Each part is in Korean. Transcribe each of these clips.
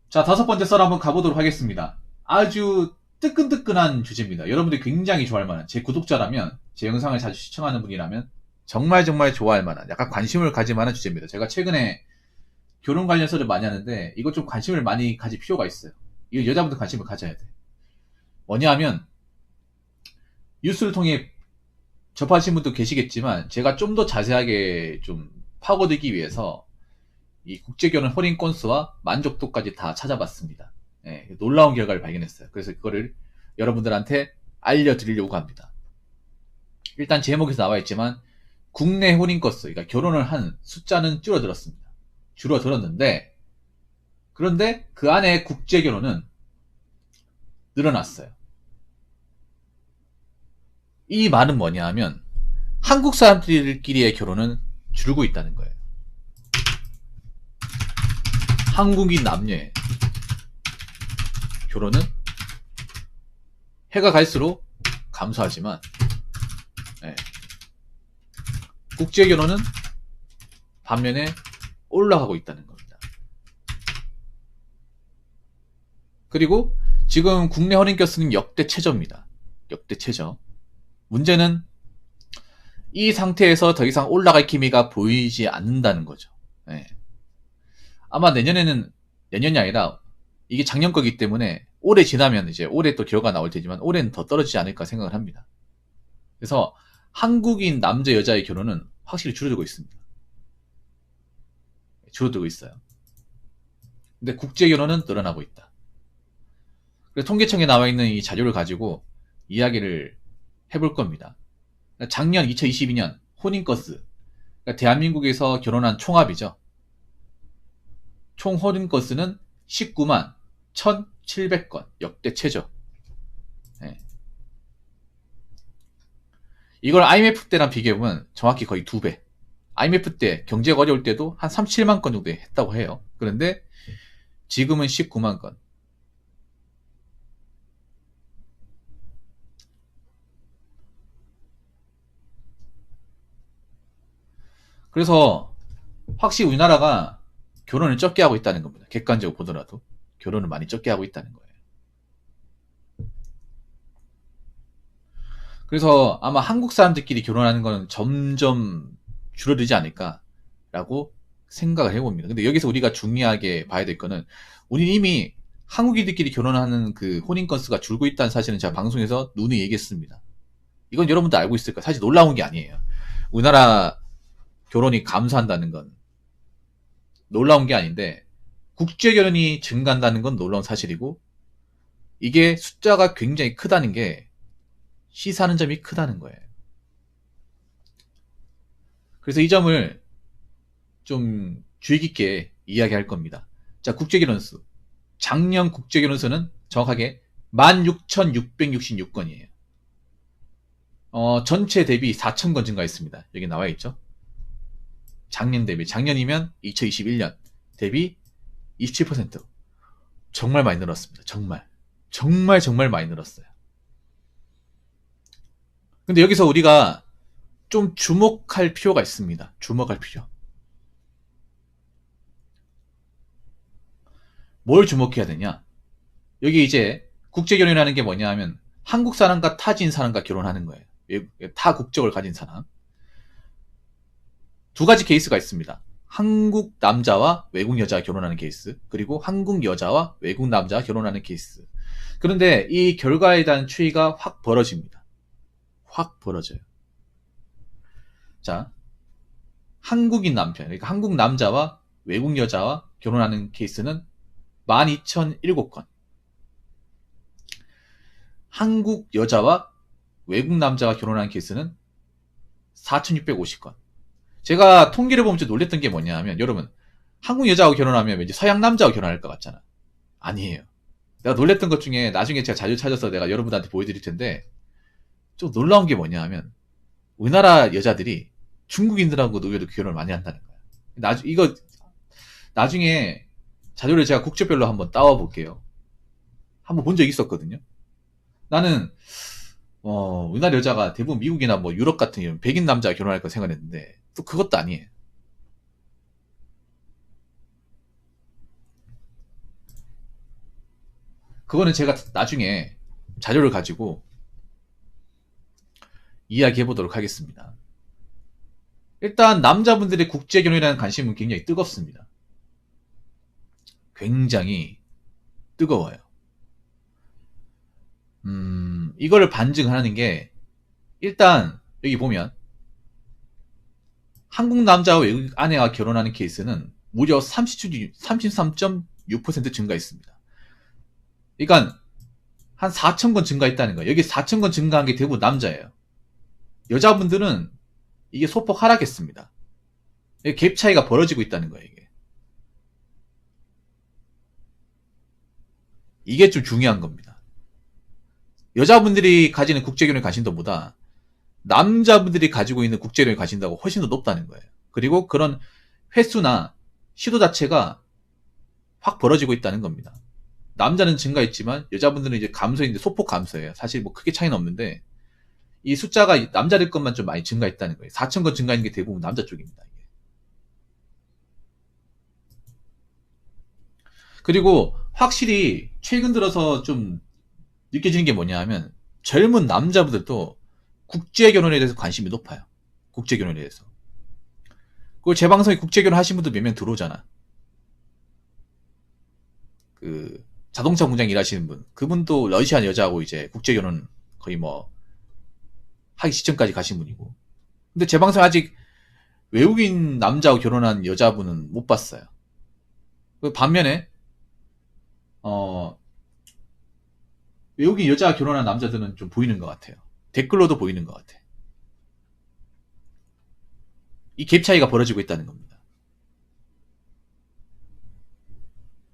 자, 다섯 번째 썰 한번 가보도록 하겠습니다. 아주 뜨끈뜨끈한 주제입니다. 여러분들이 굉장히 좋아할 만한, 제 구독자라면, 제 영상을 자주 시청하는 분이라면 정말 정말 좋아할 만한, 약간 관심을 가질 만한 주제입니다. 제가 최근에 결혼 관련 썰을 많이 하는데 이거 좀 관심을 많이 가질 필요가 있어요. 이거 여자분들 관심을 가져야 돼. 뭐냐 하면 뉴스를 통해 접하신 분도 계시겠지만 제가 좀 더 자세하게 좀 파고들기 위해서 이 국제결혼 혼인 건수와 만족도까지 다 찾아봤습니다. 예, 놀라운 결과를 발견했어요. 그래서 그거를 여러분들한테 알려드리려고 합니다. 일단 제목에서 나와 있지만 국내 혼인 건수, 그러니까 결혼을 한 숫자는 줄어들었습니다. 줄어들었는데 그런데 그 안에 국제결혼은 늘어났어요. 이 말은 뭐냐 하면 한국 사람들끼리의 결혼은 줄고 있다는 거예요. 한국인 남녀의 결혼은 해가 갈수록 감소하지만 국제 결혼은 반면에 올라가고 있다는 겁니다. 그리고 지금 국내 혼인 건수는 역대 최저입니다. 역대 최저. 문제는 이 상태에서 더 이상 올라갈 기미가 보이지 않는다는 거죠. 아마 내년이 아니라 이게 작년 거기 때문에 올해 지나면 이제 올해 또 결과가 나올 테지만 올해는 더 떨어지지 않을까 생각을 합니다. 그래서 한국인 남자 여자의 결혼은 확실히 줄어들고 있습니다. 줄어들고 있어요. 근데 국제 결혼은 늘어나고 있다. 그래서 통계청에 나와 있는 이 자료를 가지고 이야기를 해볼 겁니다. 작년 2022년 혼인 건수, 그러니까 대한민국에서 결혼한 총합이죠. 총 혼인 건수는 19만 1,700건, 역대 최저. 이걸 IMF 때랑 비교해보면 정확히 거의 2배. IMF 때 경제가 어려울 때도 한 37만 건 정도 했다고 해요. 그런데 지금은 19만 건. 그래서 확실히 우리나라가 결혼을 적게 하고 있다는 겁니다. 객관적으로 보더라도 결혼을 많이 적게 하고 있다는 거예요. 그래서 아마 한국 사람들끼리 결혼하는 거는 점점 줄어들지 않을까라고 생각을 해봅니다. 근데 여기서 우리가 중요하게 봐야 될 거는 우리 이미 한국인들끼리 결혼하는 그 혼인 건수가 줄고 있다는 사실은 제가 방송에서 누누이 얘기했습니다. 이건 여러분도 알고 있을 거예요. 사실 놀라운 게 아니에요. 우리나라 결혼이 감소한다는 건 놀라운 게 아닌데 국제 결혼이 증가한다는 건 놀라운 사실이고 이게 숫자가 굉장히 크다는 게 시사하는 점이 크다는 거예요. 그래서 이 점을 좀 주의 깊게 이야기할 겁니다. 자, 국제결혼 수. 작년 국제결혼 수는 정확하게 16,666건이에요. 전체 대비 4,000건 증가했습니다. 여기 나와 있죠. 작년 대비. 작년이면 2021년 대비 27%. 정말 많이 늘었습니다. 정말 많이 늘었어요. 근데 여기서 우리가 좀 주목할 필요가 있습니다. 주목할 필요. 뭘 주목해야 되냐? 여기 이제 국제결혼이라는 게 뭐냐 하면 한국 사람과 타지인 사람과 결혼하는 거예요. 타 국적을 가진 사람. 두 가지 케이스가 있습니다. 한국 남자와 외국 여자가 결혼하는 케이스, 그리고 한국 여자와 외국 남자가 결혼하는 케이스. 그런데 이 결과에 대한 추이가 확 벌어집니다. 확 벌어져요. 자, 한국인 남편, 그러니까 한국 남자와 외국 여자와 결혼하는 케이스는 12,007건. 한국 여자와 외국 남자가 결혼하는 케이스는 4,650건. 제가 통계를 보면 좀 놀랬던 게 뭐냐 하면, 여러분, 한국 여자하고 결혼하면 왠지 서양 남자하고 결혼할 것 같잖아. 아니에요. 내가 놀랬던 것 중에 나중에 제가 자주 찾아서 내가 여러분들한테 보여드릴 텐데, 좀 놀라운 게 뭐냐 하면, 우리나라 여자들이 중국인들하고도 의외로 결혼을 많이 한다는 거야. 이거 나중에 자료를 제가 국적별로 한번 따와 볼게요. 한번 본 적 있었거든요. 나는 우리나라 여자가 대부분 미국이나 뭐 유럽 같은 이런 백인 남자가 결혼할 거 생각했는데 또 그것도 아니에요. 그거는 제가 나중에 자료를 가지고 이야기해 보도록 하겠습니다. 일단 남자분들의 국제결혼이라는 관심은 굉장히 뜨겁습니다. 굉장히 뜨거워요. 이거를 반증하는 게 일단 여기 보면 한국 남자와 외국 아내와 결혼하는 케이스는 무려 33.6% 증가했습니다. 그러니까 한 4,000건 증가했다는 거예요. 여기 4,000건 증가한 게 대부분 남자예요. 여자분들은 이게 소폭 하락했습니다. 갭 차이가 벌어지고 있다는 거예요. 이게 좀 중요한 겁니다. 여자분들이 가지는 국제결혼의 관심도보다 남자분들이 가지고 있는 국제결혼의 관심도가 훨씬 더 높다는 거예요. 그리고 그런 횟수나 시도 자체가 확 벌어지고 있다는 겁니다. 남자는 증가했지만 여자분들은 이제 감소인데 소폭 감소예요. 사실 뭐 크게 차이는 없는데 이 숫자가 남자들 것만 좀 많이 증가했다는 거예요. 4,000건 증가한 게 대부분 남자 쪽입니다. 이게. 그리고 확실히 최근 들어서 좀 느껴지는 게 뭐냐 하면 젊은 남자분들도 국제결혼에 대해서 관심이 높아요. 국제결혼에 대해서. 그리고 제 방송에 국제결혼 하신 분들 몇 명 들어오잖아. 그 자동차 공장 일하시는 분. 그분도 러시아 여자하고 이제 국제결혼 거의 뭐 하기 직전까지 가신 분이고. 근데 제 방송 아직 외국인 남자하고 결혼한 여자분은 못 봤어요. 반면에 외국인 여자와 결혼한 남자들은 좀 보이는 것 같아요. 댓글로도 보이는 것 같아. 이 갭 차이가 벌어지고 있다는 겁니다.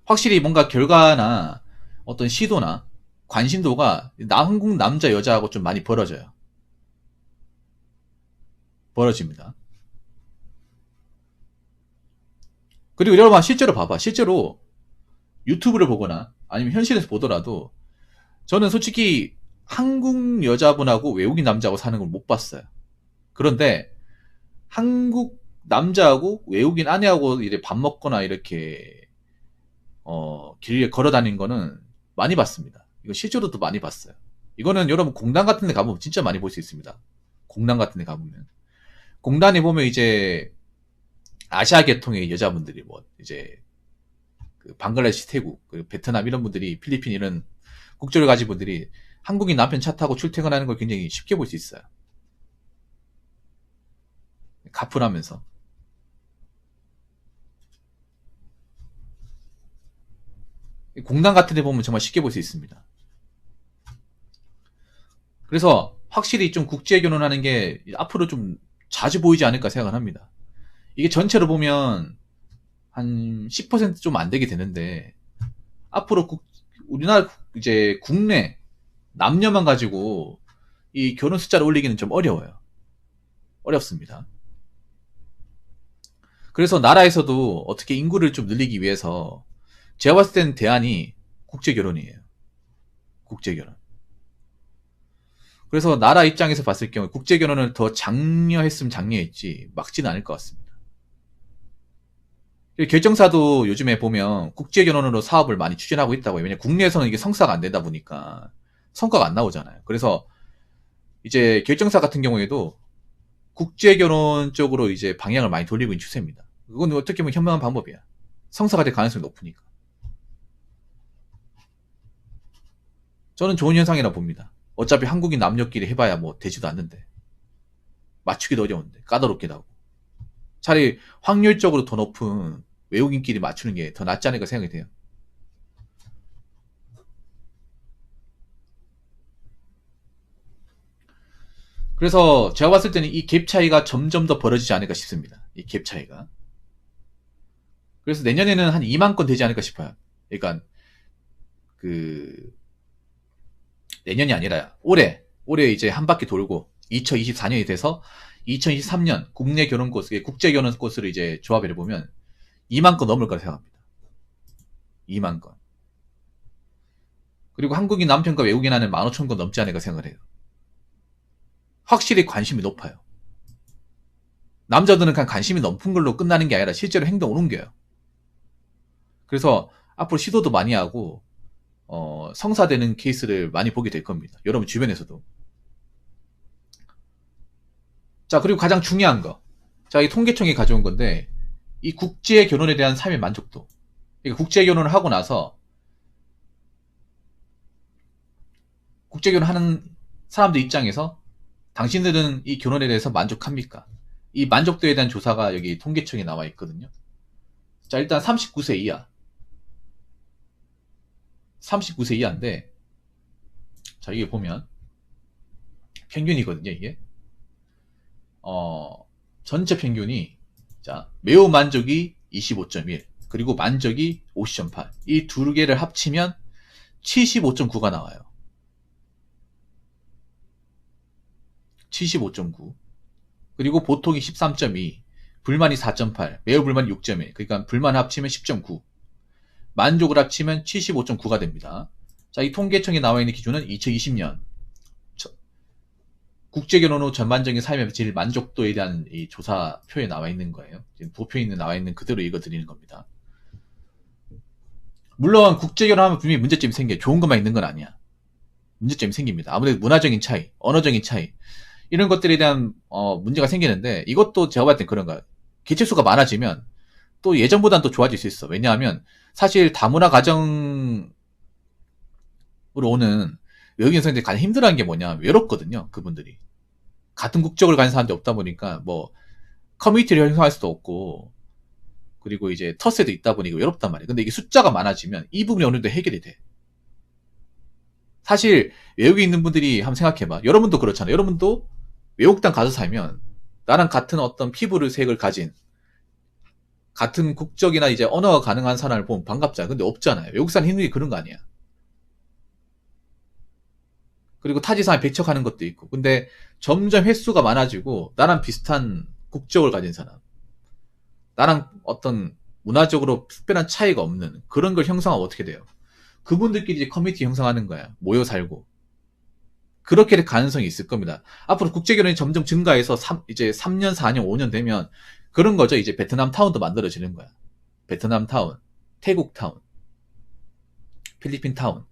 확실히 뭔가 결과나 어떤 시도나 관심도가 한국 남자 여자하고 좀 많이 벌어집니다. 그리고 여러분 실제로 봐봐. 실제로 유튜브를 보거나 아니면 현실에서 보더라도 저는 솔직히 한국 여자분하고 외국인 남자하고 사는 걸 못 봤어요. 그런데 한국 남자하고 외국인 아내하고 이렇게 밥 먹거나 이렇게 길에 걸어 다니는 거는 많이 봤습니다. 이거 실제로도 많이 봤어요. 이거는 여러분 공단 같은 데 가보면 진짜 많이 볼 수 있습니다. 공단 같은 데 가보면. 공단에 보면 이제 아시아 계통의 여자분들이 뭐 이제 그 방글라데시, 태국, 그리고 베트남 이런 분들이 필리핀 이런 국적을 가진 분들이 한국인 남편 차 타고 출퇴근하는 걸 굉장히 쉽게 볼 수 있어요. 가풀하면서. 공단 같은 데 보면 정말 쉽게 볼 수 있습니다. 그래서 확실히 좀 국제 결혼하는 게 앞으로 좀 자주 보이지 않을까 생각을 합니다. 이게 전체로 보면 한 10% 좀 안 되게 되는데 앞으로 우리나라 이제 국내 남녀만 가지고 이 결혼 숫자를 올리기는 좀 어려워요. 어렵습니다. 그래서 나라에서도 어떻게 인구를 좀 늘리기 위해서 제가 봤을 때는 대안이 국제결혼이에요. 국제결혼. 그래서 나라 입장에서 봤을 경우에 국제결혼을 더 장려했으면 장려했지 막지는 않을 것 같습니다. 결정사도 요즘에 보면 국제결혼으로 사업을 많이 추진하고 있다고 해요. 왜냐면 국내에서는 이게 성사가 안 되다 보니까 성과가 안 나오잖아요. 그래서 이제 결정사 같은 경우에도 국제결혼 쪽으로 이제 방향을 많이 돌리고 있는 추세입니다. 그건 어떻게 보면 현명한 방법이야. 성사가 될 가능성이 높으니까. 저는 좋은 현상이라 봅니다. 어차피 한국인 남녀끼리 해봐야 뭐 되지도 않는데. 맞추기도 어려운데. 까다롭기도 하고. 차라리 확률적으로 더 높은 외국인끼리 맞추는 게 더 낫지 않을까 생각이 돼요. 그래서 제가 봤을 때는 이 갭 차이가 점점 더 벌어지지 않을까 싶습니다. 이 갭 차이가. 그래서 내년에는 한 2만 건 되지 않을까 싶어요. 그러니까 내년이 아니라 올해 이제 한 바퀴 돌고 2024년이 돼서 2023년 국내 결혼 코스, 국제 결혼 코스를 이제 조합해 보면 2만 건 넘을 거라 생각합니다. 2만 건. 그리고 한국인 남편과 외국인 아내는 15,000건 넘지 않을까 생각을 해요. 확실히 관심이 높아요. 남자들은 그냥 관심이 높은 걸로 끝나는 게 아니라 실제로 행동을 옮겨요. 그래서 앞으로 시도도 많이 하고 성사되는 케이스를 많이 보게 될 겁니다. 여러분 주변에서도. 자, 그리고 가장 중요한 거. 자, 이 통계청이 가져온 건데, 이 국제 결혼에 대한 삶의 만족도. 그러니까 국제 결혼을 하고 나서, 국제 결혼하는 사람들 입장에서 당신들은 이 결혼에 대해서 만족합니까? 이 만족도에 대한 조사가 여기 통계청에 나와 있거든요. 자, 일단 39세 이하. 39세 이하인데, 자, 이게 보면, 평균이거든요, 이게. 전체 평균이, 자, 매우 만족이 25.1, 그리고 만족이 50.8. 이 두 개를 합치면 75.9가 나와요. 75.9. 그리고 보통이 13.2, 불만이 4.8, 매우 불만이 6.1. 그러니까 불만 합치면 10.9. 만족을 합치면 75.9가 됩니다. 자, 이 통계청에 나와 있는 기준은 2020년 국제결혼 후 전반적인 삶의 질 만족도에 대한 이 조사표에 나와 있는 거예요. 지금 도표에 나와 있는 그대로 읽어드리는 겁니다. 물론 국제결혼하면 분명히 문제점이 생겨요. 좋은 것만 있는 건 아니야. 문제점이 생깁니다. 아무래도 문화적인 차이, 언어적인 차이 이런 것들에 대한 문제가 생기는데, 이것도 제가 봤을 땐 그런 거예요. 개체수가 많아지면 또 예전보다는 또 좋아질 수 있어. 왜냐하면 사실 다문화 가정으로 오는 외국인 여성들이 가장 힘들어하는 게 뭐냐, 외롭거든요. 그분들이 같은 국적을 가진 사람들이 없다 보니까 뭐 커뮤니티를 형성할 수도 없고, 그리고 이제 텃세도 있다 보니까 외롭단 말이에요. 근데 이게 숫자가 많아지면 이 부분이 어느 정도 해결이 돼. 사실 외국에 있는 분들이 한번 생각해봐. 여러분도 그렇잖아요. 여러분도 외국 땅 가서 살면 나랑 같은 어떤 피부를 색을 가진, 같은 국적이나 이제 언어가 가능한 사람을 보면 반갑잖아요. 근데 없잖아요. 외국 사람 힘든 게 그런 거 아니야. 그리고 타지상에 배척하는 것도 있고. 근데 점점 횟수가 많아지고, 나랑 비슷한 국적을 가진 사람, 나랑 어떤 문화적으로 특별한 차이가 없는 그런 걸 형성하면 어떻게 돼요? 그분들끼리 이제 커뮤니티 형성하는 거야. 모여 살고. 그렇게 될 가능성이 있을 겁니다. 앞으로 국제결혼이 점점 증가해서 이제 3년, 4년, 5년 되면 그런 거죠. 이제 베트남 타운도 만들어지는 거야. 베트남 타운, 태국 타운, 필리핀 타운,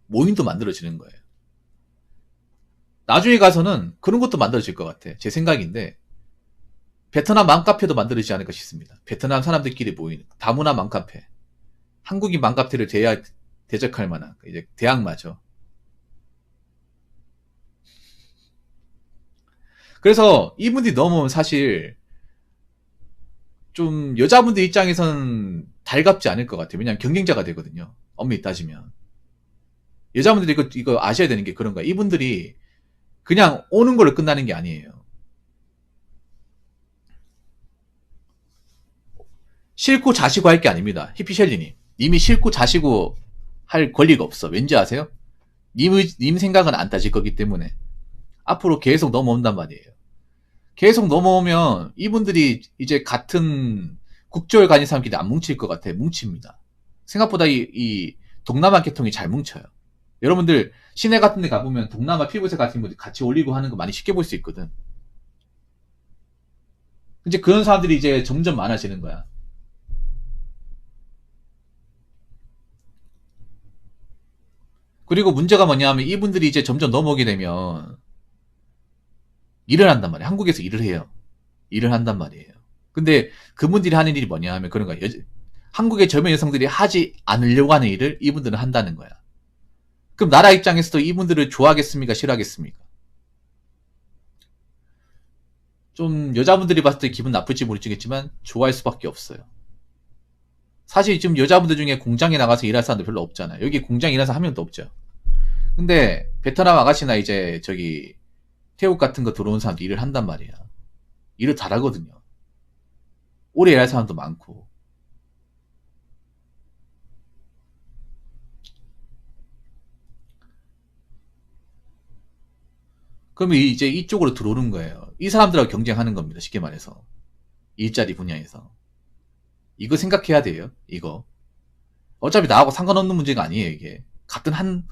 모임도 만들어지는 거예요. 나중에 가서는 그런 것도 만들어질 것 같아. 제 생각인데, 베트남 맘카페도 만들어지지 않을까 싶습니다. 베트남 사람들끼리 모이는 다문화 맘카페, 한국인 맘카페를 대적할 만한 이제 대학마죠. 그래서 이분들이 넘어오면 사실 좀 여자분들 입장에서는 달갑지 않을 것 같아요. 왜냐하면 경쟁자가 되거든요. 엄밀히 따지면. 여자분들이 이거 아셔야 되는 게 그런 거야. 이분들이 그냥 오는 걸로 끝나는 게 아니에요. 싫고 자시고 할 게 아닙니다. 히피셸리님. 님이 싫고 자시고 할 권리가 없어. 왠지 아세요? 님 생각은 안 따질 거기 때문에. 앞으로 계속 넘어온단 말이에요. 계속 넘어오면 이분들이 이제 같은 국적을 가진 사람끼리 안 뭉칠 것 같아요. 뭉칩니다. 생각보다 이 동남아 계통이 잘 뭉쳐요. 여러분들 시내 같은 데 가보면 동남아 피부색 같은 분들 같이 올리고 하는 거 많이 쉽게 볼 수 있거든. 이제 그런 사람들이 이제 점점 많아지는 거야. 그리고 문제가 뭐냐면 이분들이 이제 점점 넘어오게 되면 일을 한단 말이에요. 한국에서 일을 해요. 일을 한단 말이에요. 근데 그분들이 하는 일이 뭐냐 하면 그런 거야. 한국의 젊은 여성들이 하지 않으려고 하는 일을 이분들은 한다는 거야. 그럼 나라 입장에서도 이분들을 좋아하겠습니까? 싫어하겠습니까? 좀 여자분들이 봤을 때 기분 나쁠지 모르겠지만 좋아할 수밖에 없어요. 사실 지금 여자분들 중에 공장에 나가서 일할 사람들 별로 없잖아요. 여기 공장에 일하는 사람 한 명도 없죠. 근데 베트남 아가씨나 이제 저기 태국 같은 거 들어온 사람도 일을 한단 말이야. 일을 잘하거든요. 오래 일할 사람도 많고. 그러면 이제 이쪽으로 들어오는 거예요. 이 사람들하고 경쟁하는 겁니다. 쉽게 말해서. 일자리 분야에서. 이거 생각해야 돼요. 이거. 어차피 나하고 상관없는 문제가 아니에요. 이게. 같은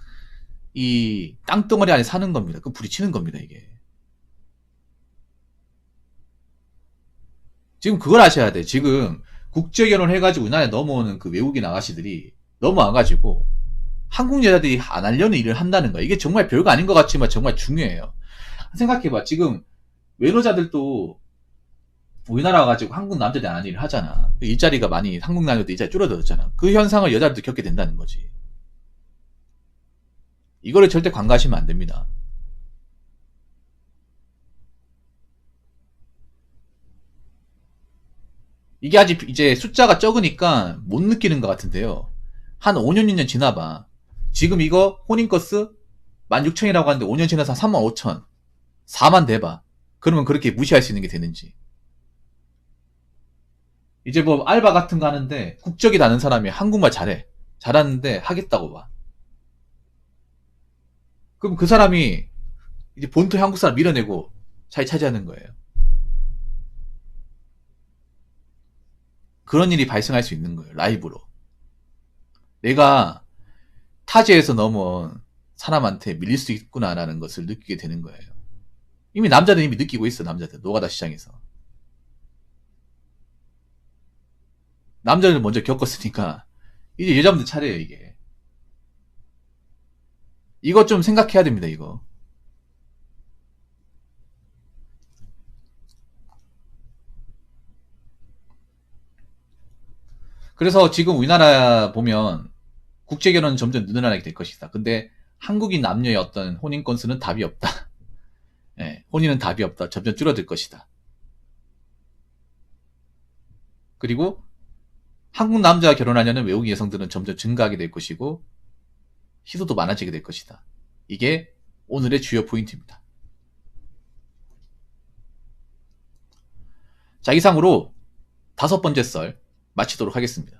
이 땅덩어리 안에 사는 겁니다. 그 부딪히는 겁니다. 이게. 지금 그걸 아셔야 돼. 지금 국제결혼 해가지고 우리나라에 넘어오는 그 외국인 아가씨들이 넘어와가지고 한국 여자들이 안 하려는 일을 한다는 거야. 이게 정말 별거 아닌 것 같지만 정말 중요해요. 생각해봐. 지금 외노자들도 우리나라 와가지고 한국 남자들이 안 하는 일을 하잖아. 일자리가 많이 한국 남자들 일자리 줄어들었잖아. 그 현상을 여자들도 겪게 된다는 거지. 이거를 절대 간과하시면 안 됩니다. 이게 아직 이제 숫자가 적으니까 못 느끼는 것 같은데요. 한 5년, 6년 지나봐. 지금 이거 혼인건수 16,000이라고 하는데 5년 지나서 35,000, 4만 돼봐. 그러면 그렇게 무시할 수 있는 게 되는지. 이제 뭐 알바 같은 거 하는데 국적이 나는 사람이 한국말 잘해. 잘하는데 하겠다고 봐. 그럼 그 사람이 이제 본토 한국 사람 밀어내고 자리 차지하는 거예요. 그런 일이 발생할 수 있는 거예요. 라이브로. 내가 타지에서 넘어온 사람한테 밀릴 수 있구나라는 것을 느끼게 되는 거예요. 이미 남자들은 이미 느끼고 있어. 남자들 노가다 시장에서. 남자들 먼저 겪었으니까 이제 여자분들 차례예요. 이게. 이거 좀 생각해야 됩니다. 이거. 그래서 지금 우리나라 보면 국제결혼은 점점 늘어나게 될 것이다. 근데 한국인 남녀의 어떤 혼인 건수는 답이 없다. 예, 혼인은 답이 없다. 점점 줄어들 것이다. 그리고 한국 남자와 결혼하려는 외국인 여성들은 점점 증가하게 될 것이고 희소도 많아지게 될 것이다. 이게 오늘의 주요 포인트입니다. 자, 이상으로 5번째 썰 마치도록 하겠습니다.